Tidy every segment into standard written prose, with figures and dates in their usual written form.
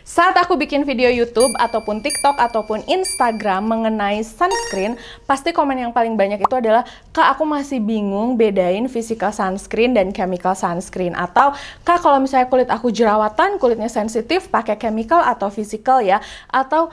Saat aku bikin video YouTube ataupun TikTok ataupun Instagram mengenai sunscreen, pasti komen yang paling banyak itu adalah, "Kak, aku masih bingung bedain physical sunscreen dan chemical sunscreen." Atau, "Kak, kalau misalnya kulit aku jerawatan, kulitnya sensitif, pakai chemical atau physical ya?" Atau,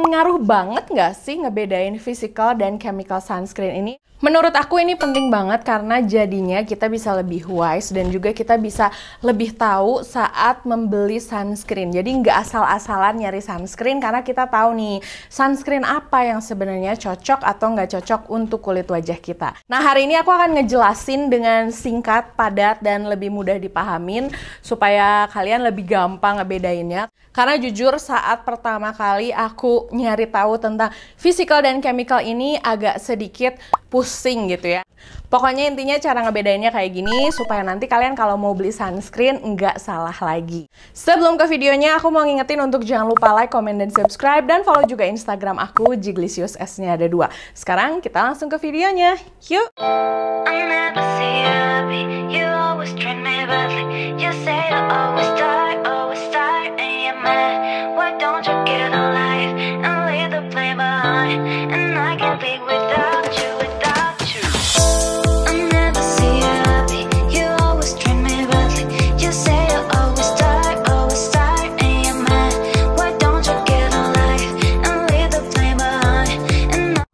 ngaruh banget nggak sih ngebedain physical dan chemical sunscreen ini? Menurut aku ini penting banget karena jadinya kita bisa lebih wise dan juga kita bisa lebih tahu saat membeli sunscreen. Jadi nggak asal-asalan nyari sunscreen karena kita tahu nih sunscreen apa yang sebenarnya cocok atau nggak cocok untuk kulit wajah kita. Nah, hari ini aku akan ngejelasin dengan singkat, padat, dan lebih mudah dipahamin supaya kalian lebih gampang ngebedainnya. Karena jujur saat pertama kali aku nyari tahu tentang physical dan chemical ini agak sedikit pusing gitu ya. Pokoknya intinya cara ngebedainnya kayak gini supaya nanti kalian kalau mau beli sunscreen nggak salah lagi. Sebelum ke videonya, aku mau ngingetin untuk jangan lupa like, comment, dan subscribe, dan follow juga Instagram aku, Jiglisius, S-nya ada 2. Sekarang kita langsung ke videonya, yuk!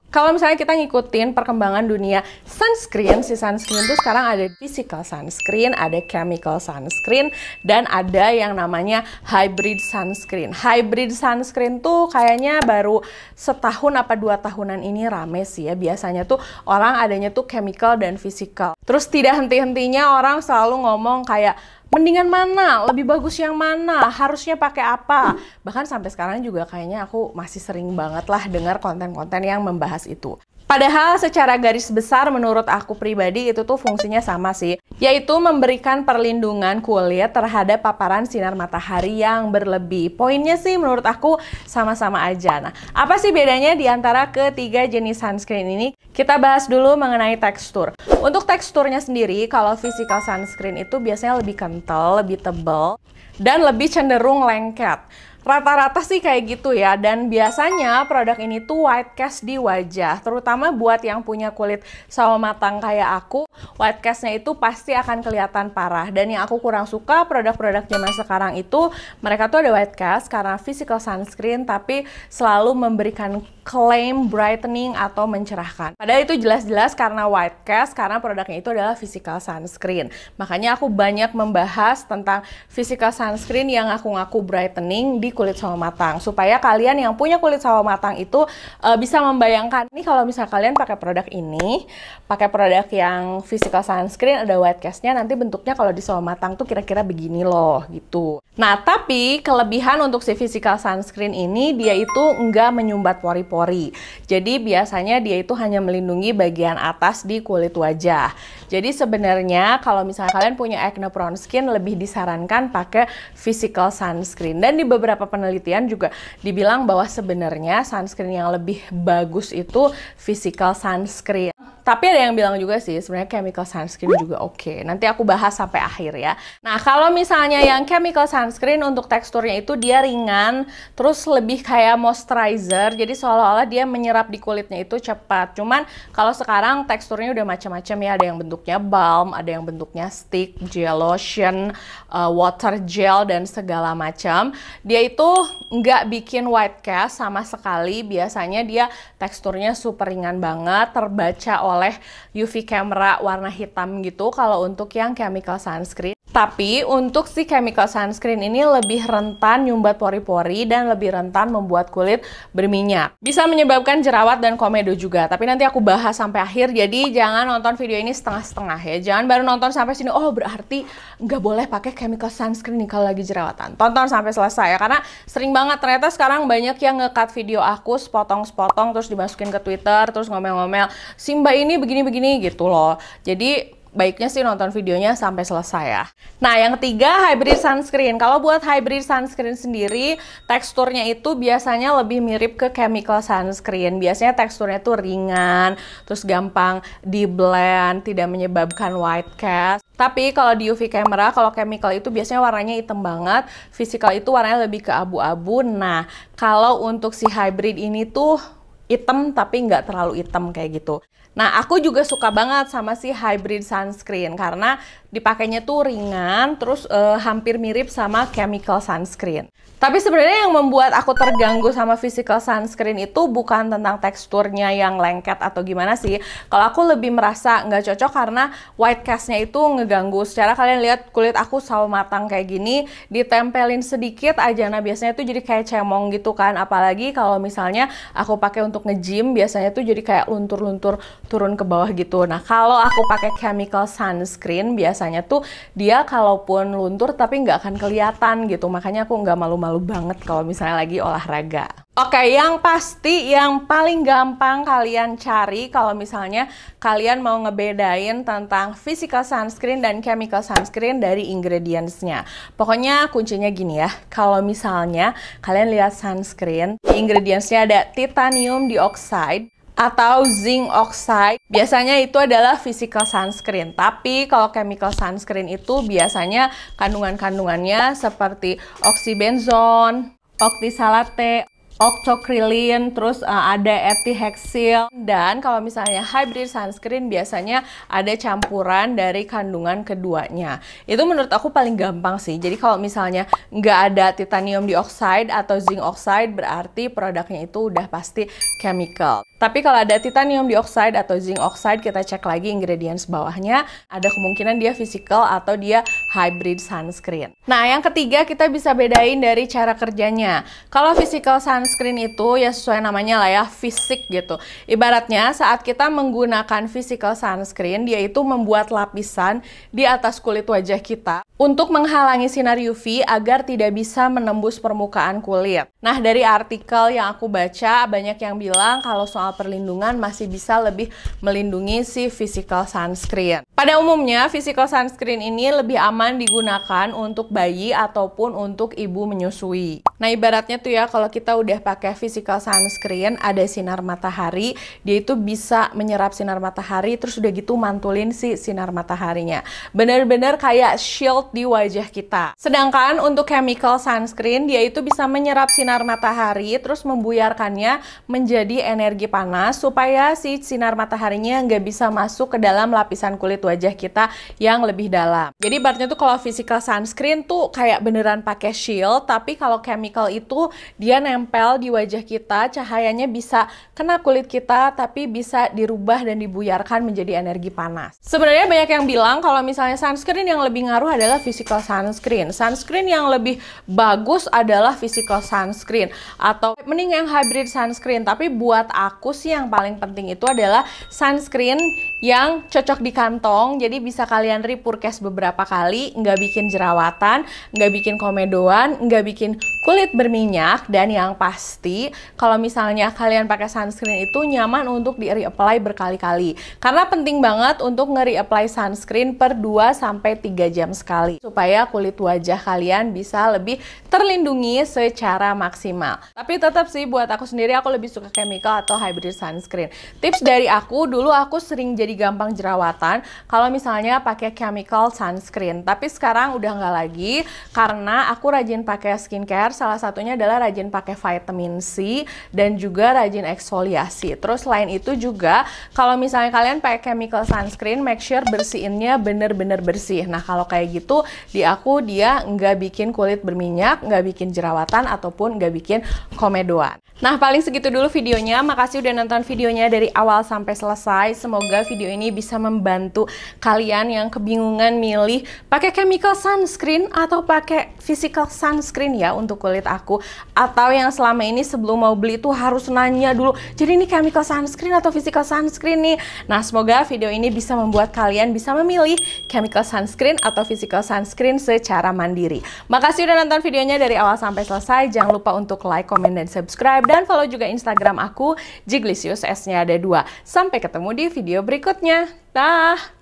Kalau misalnya kita ngikutin perkembangan dunia sunscreen, si sunscreen tuh sekarang ada physical sunscreen, ada chemical sunscreen, dan ada yang namanya hybrid sunscreen. Hybrid sunscreen tuh kayaknya baru setahun apa 2 tahunan ini rame sih ya. Biasanya tuh orang adanya tuh chemical dan physical. Terus tidak henti-hentinya orang selalu ngomong kayak, mendingan mana? Lebih bagus yang mana? Harusnya pakai apa? Bahkan sampai sekarang juga kayaknya aku masih sering banget lah dengar konten-konten yang membahas itu. Padahal secara garis besar menurut aku pribadi itu tuh fungsinya sama sih, yaitu memberikan perlindungan kulit terhadap paparan sinar matahari yang berlebih. Poinnya sih menurut aku sama-sama aja. Nah, apa sih bedanya di antara ketiga jenis sunscreen ini? Kita bahas dulu mengenai tekstur. Untuk teksturnya sendiri, kalau physical sunscreen itu biasanya lebih kental, lebih tebal, dan lebih cenderung lengket. Rata-rata sih kayak gitu ya, dan biasanya produk ini tuh white cast di wajah, terutama buat yang punya kulit sawo matang kayak aku, white castnya itu pasti akan kelihatan parah. Dan yang aku kurang suka produk-produk zaman sekarang itu, mereka tuh ada white cast karena physical sunscreen, tapi selalu memberikan klaim brightening atau mencerahkan. Padahal itu jelas-jelas karena white cast, karena produknya itu adalah physical sunscreen. Makanya aku banyak membahas tentang physical sunscreen yang aku ngaku brightening di kulit sawo matang, supaya kalian yang punya kulit sawo matang itu bisa membayangkan nih kalau misal kalian pakai produk ini, pakai produk yang physical sunscreen ada white castnya, nanti bentuknya kalau di sawo matang tuh kira-kira begini loh gitu. Nah, tapi kelebihan untuk si physical sunscreen ini, dia itu nggak menyumbat pori-pori. Jadi biasanya dia itu hanya melindungi bagian atas di kulit wajah. Jadi sebenarnya kalau misalnya kalian punya acne prone skin, lebih disarankan pakai physical sunscreen. Dan di beberapa penelitian juga dibilang bahwa sebenarnya sunscreen yang lebih bagus itu physical sunscreen. Tapi ada yang bilang juga sih sebenarnya chemical sunscreen juga oke. Nanti aku bahas sampai akhir ya. Nah, kalau misalnya yang chemical sunscreen untuk teksturnya itu dia ringan, terus lebih kayak moisturizer. Jadi seolah-olah dia menyerap di kulitnya itu cepat. Cuman kalau sekarang teksturnya udah macam-macam ya. Ada yang bentuknya balm, ada yang bentuknya stick, gel lotion, water gel, dan segala macam. Dia itu nggak bikin white cast sama sekali. Biasanya dia teksturnya super ringan banget, terbaca oleh UV camera warna hitam gitu kalau untuk yang chemical sunscreen. Tapi untuk si chemical sunscreen ini lebih rentan nyumbat pori-pori dan lebih rentan membuat kulit berminyak. Bisa menyebabkan jerawat dan komedo juga. Tapi nanti aku bahas sampai akhir, jadi jangan nonton video ini setengah-setengah ya. Jangan baru nonton sampai sini, oh berarti nggak boleh pakai chemical sunscreen nih kalau lagi jerawatan. Tonton sampai selesai ya, karena sering banget ternyata sekarang banyak yang nge-cut video aku sepotong-sepotong terus dimasukin ke Twitter, terus ngomel-ngomel, "Si Mbak ini begini-begini," gitu loh. Jadi baiknya sih nonton videonya sampai selesai ya. Nah, yang ketiga, hybrid sunscreen. Kalau buat hybrid sunscreen sendiri, teksturnya itu biasanya lebih mirip ke chemical sunscreen. Biasanya teksturnya tuh ringan, terus gampang di blend, tidak menyebabkan white cast. Tapi kalau di UV camera, kalau chemical itu biasanya warnanya hitam banget, physical itu warnanya lebih ke abu-abu. Nah, kalau untuk si hybrid ini tuh hitam tapi nggak terlalu hitam kayak gitu. Nah, aku juga suka banget sama si hybrid sunscreen karena dipakainya tuh ringan, terus hampir mirip sama chemical sunscreen. Tapi sebenarnya yang membuat aku terganggu sama physical sunscreen itu bukan tentang teksturnya yang lengket atau gimana sih. Kalau aku lebih merasa nggak cocok karena white cast-nya itu ngeganggu. Secara kalian lihat kulit aku sawo matang kayak gini, ditempelin sedikit aja, nah biasanya tuh jadi kayak cemong gitu kan. Apalagi kalau misalnya aku pakai untuk nge-gym, biasanya tuh jadi kayak luntur-luntur turun ke bawah gitu. Nah, kalau aku pakai chemical sunscreen, biasanya tuh dia kalaupun luntur tapi nggak akan kelihatan gitu. Makanya aku nggak malu-malu banget kalau misalnya lagi olahraga. Oke, yang pasti yang paling gampang kalian cari kalau misalnya kalian mau ngebedain tentang physical sunscreen dan chemical sunscreen dari ingredients-nya. Pokoknya kuncinya gini ya, kalau misalnya kalian lihat sunscreen, ingredients-nya ada titanium dioxide atau zinc oxide, biasanya itu adalah physical sunscreen. Tapi kalau chemical sunscreen itu biasanya kandungan-kandungannya seperti oxybenzone, octisalate, octocrylene, terus ada ethihexyl. Dan kalau misalnya hybrid sunscreen biasanya ada campuran dari kandungan keduanya. Itu menurut aku paling gampang sih. Jadi kalau misalnya nggak ada titanium dioxide atau zinc oxide, berarti produknya itu udah pasti chemical. Tapi kalau ada titanium dioxide atau zinc oxide, kita cek lagi ingredients bawahnya, ada kemungkinan dia physical atau dia hybrid sunscreen. Nah, yang ketiga kita bisa bedain dari cara kerjanya. Kalau physical sunscreen itu ya sesuai namanya lah ya, fisik gitu. Ibaratnya saat kita menggunakan physical sunscreen, dia itu membuat lapisan di atas kulit wajah kita untuk menghalangi sinar UV agar tidak bisa menembus permukaan kulit. Nah, dari artikel yang aku baca, banyak yang bilang kalau soal perlindungan masih bisa lebih melindungi si physical sunscreen. Pada umumnya, physical sunscreen ini lebih aman digunakan untuk bayi ataupun untuk ibu menyusui. Nah, ibaratnya tuh ya, kalau kita udah pakai physical sunscreen, ada sinar matahari, dia itu bisa menyerap sinar matahari, terus udah gitu mantulin si sinar mataharinya. Bener-bener kayak shield di wajah kita. Sedangkan untuk chemical sunscreen, dia itu bisa menyerap sinar matahari, terus membuyarkannya menjadi energi panas, supaya si sinar mataharinya nggak bisa masuk ke dalam lapisan kulit wajah kita yang lebih dalam. Jadi ibaratnya tuh kalau physical sunscreen tuh kayak beneran pakai shield, tapi kalau chemical itu dia nempel di wajah kita, cahayanya bisa kena kulit kita, tapi bisa dirubah dan dibuyarkan menjadi energi panas. Sebenarnya banyak yang bilang kalau misalnya sunscreen yang lebih ngaruh adalah physical sunscreen. Sunscreen yang lebih bagus adalah physical sunscreen, atau mending yang hybrid sunscreen. Tapi buat aku sih yang paling penting itu adalah sunscreen yang cocok di kantong, jadi bisa kalian repurchase beberapa kali, nggak bikin jerawatan, nggak bikin komedoan, nggak bikin kulit berminyak, dan yang pasti kalau misalnya kalian pakai sunscreen itu nyaman untuk di-reapply berkali-kali. Karena penting banget untuk nge-reapply sunscreen per 2-3 jam sekali, supaya kulit wajah kalian bisa lebih terlindungi secara maksimal. Tapi tetap sih buat aku sendiri, aku lebih suka chemical atau hybrid sunscreen. Tips dari aku, dulu aku sering jadi gampang jerawatan kalau misalnya pakai chemical sunscreen. Tapi sekarang udah nggak lagi, karena aku rajin pakai skincare. Salah satunya adalah rajin pakai vitamin C dan juga rajin eksfoliasi. Terus selain itu juga, kalau misalnya kalian pakai chemical sunscreen, make sure bersihinnya bener-bener bersih. Nah, kalau kayak gitu, di aku dia nggak bikin kulit berminyak, nggak bikin jerawatan, ataupun nggak bikin komedoan. Nah, paling segitu dulu videonya. Makasih udah nonton videonya dari awal sampai selesai. Semoga video ini bisa membantu kalian yang kebingungan milih pakai chemical sunscreen atau pakai physical sunscreen ya untuk kulit aku. Atau yang selama ini sebelum mau beli tuh harus nanya dulu, jadi ini chemical sunscreen atau physical sunscreen nih? Nah, semoga video ini bisa membuat kalian bisa memilih chemical sunscreen atau physical sunscreen secara mandiri. Makasih udah nonton videonya dari awal sampai selesai. Jangan lupa untuk like, comment, dan subscribe. Dan follow juga Instagram aku, Jiglisius, S-nya ada 2. Sampai ketemu di video berikutnya. Dah!